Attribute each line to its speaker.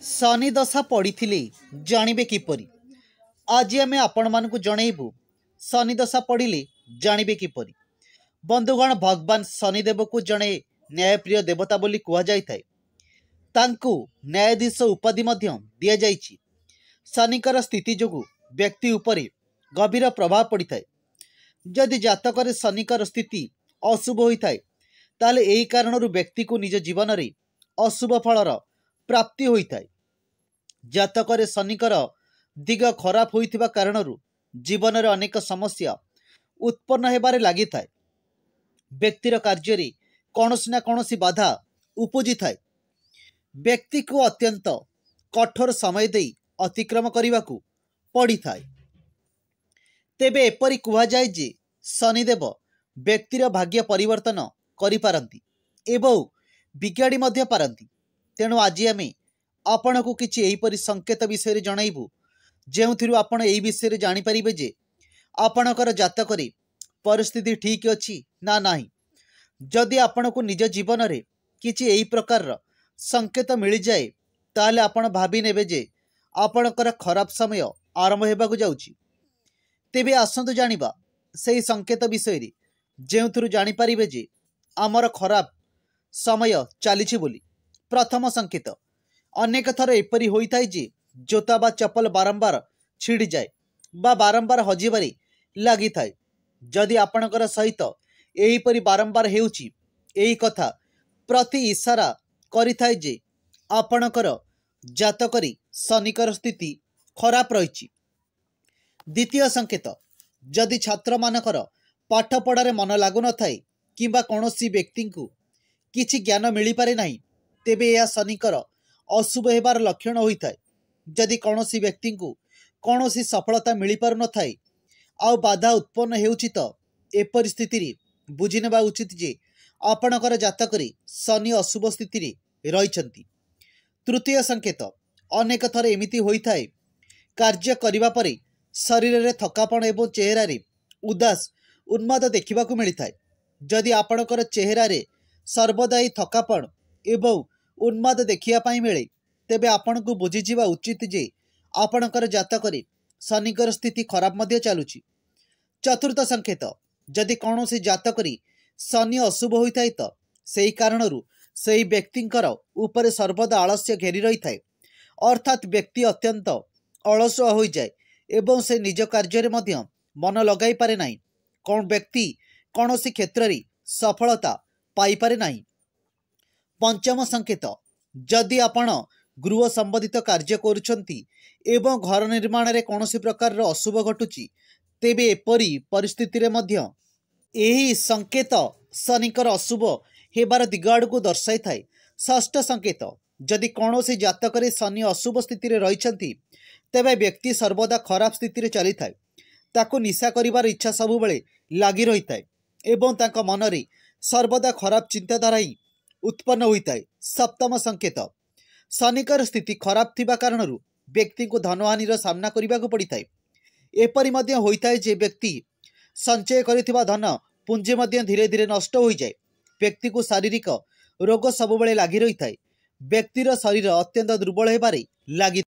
Speaker 1: शनि दशा पड़ी जानवे किपरि। आज आम आपण मानक जनइबू शनि दशा पड़े जानवे किपरि। बंधुगण, भगवान शनिदेव को जड़े न्यायप्रिय देवता बोली कहुए। तांकु न्यायाधीश उपाधि दि जाइछि। शनिकर स्थिति जोगु व्यक्ति उपरे गभीर प्रभाव पड़ी था। जदि जातक शनिकर स्थिति अशुभ होता है ताले एही कारणरू व्यक्ति को निज जीवन में अशुभ फलर प्राप्ति होता है। जातक शनिकर दिग खराब होइथिबा कारणरू जीवन में अनेक समस्या उत्पन्न हेबारे लगी था। व्यक्तिर कार्य रे कौनसी ना कौनसी बाधा उपजी थाए। व्यक्ति को अत्यंत कठोर समय दे अतिक्रम करने को पड़ी थाए। तेबे एपरि कुहा जाए जे शनिदेव व्यक्तिर भाग्य परिवर्तन करि पारंती एवं बिगाड़ी मध्य पारंती। तेणु आज आम आपण को किछि एहिपरि संकेत विषय जनइबू जेउथिरु आपण एही विषय जानिपारिबे जे आपणकर जातक रे परिस्थिति ठीक अछि ना नाही। जदि आपण को निज जीवन रे किछि एही प्रकार संकेत मिल जाए ताले आपण भाबी नेबे जे आपणकर खराब समय आरंभ हेबाकु जाउछि। तेबे आसंतु जानिबा सेही संकेत विषय रे जेउथिरु जानिपारिबे जे आमर खराब समय चलीछि बोली। प्रथम संकेत, अनेक थर एपरि होइथाय जे जोता बा चप्पल बारंबार छिड़ी जाए बा बारंबार हजिबारे लगी थाए। जदि आपणकर सहित एहीपरि बारंबार हेउछि एही कथा प्रति इशारा करिथाय जे आपणकर जातकरी शनिकर स्थिति खराब रहिछि। द्वितीय संकेत, जदि छात्र मानकर पाठ पढ़ारे मन लागु न थाए किंबा कौनसी व्यक्ति को किछि ज्ञान मिली पारे नाही तेबे यह शनिकर अशुभ हेबार लक्षण होइथाय। जदि कौनसी व्यक्ति को कौनसी सफलता मिली पारु न थाए आउ बाधा उत्पन्न हेउछि त ए परिस्थिति रे बुझि नेबा उचित जे आपणकर जातक रे शनि अशुभ स्थिति रे रहिछंती। तृतीय संकेत, अनेक थर एमिति होइथाय कार्य करिबा परे शरीर रे थकापन एवं चेहरा रे उदास उन्माद देखिबाकू मिलिथाय। जदि आपणकर चेहरा रे सर्वदा थकापन एवं उन्माद देखिया पाई मिले तेबे आपण को बुझीजिबा उचित जे आपणकर जातक रे शनिकर स्थिति खराब मध्य चलुछि। चतुर्थ संकेत, जदि कौनसी जातक रे शनि अशुभ होइथाय त सेही कारणरू सेही व्यक्तिंकर ऊपर सर्वदा आलस्य घेरी रही थाए। अर्थात व्यक्ति अत्यंत अलसुआ हो जाए एवं से निज कार्य रे मध्य मन लगाई पारे नाही। कौन व्यक्ति कौनसी क्षेत्र रे सफलता पाई पारे नाही। पंचम संकेत, जदि आपण गृह संबंधित कार्य करुछंती एवं घर निर्माण रे कौनसी प्रकार अशुभ घटुची तेबे एपरी परिस्थिति रे मध्य एही संकेत शनिकर अशुभ हेबार दिग आड़कू दर्शाई थाए। षष्ठ संकेत, जदि कौनसी जातक रे शनि अशुभ स्थिति रे रहिछंती तेबे व्यक्ति सर्वदा खराब स्थिति रे चली थाए। ताको निशा करिवार इच्छा सबु बेले लागी रही थाए एवं ताको मन रे सर्वदा खराब चिंताधारा ही उत्पन्न होता है। सप्तम संकेत, शनिकर स्थिति खराब थिबा कारणरू व्यक्ति को धनहानिर सामना करने को पड़ी थाए। एपरि मध्य होइथाय जे व्यक्ति संचय करिथिबा धन पुंजी मध्य धीरे धीरे नष्ट हो जाए। व्यक्ति को शारीरिक रोग सबुबले लागी रही थाए। व्यक्तिर शरीर अत्यंत दुर्बल हेबारे लागी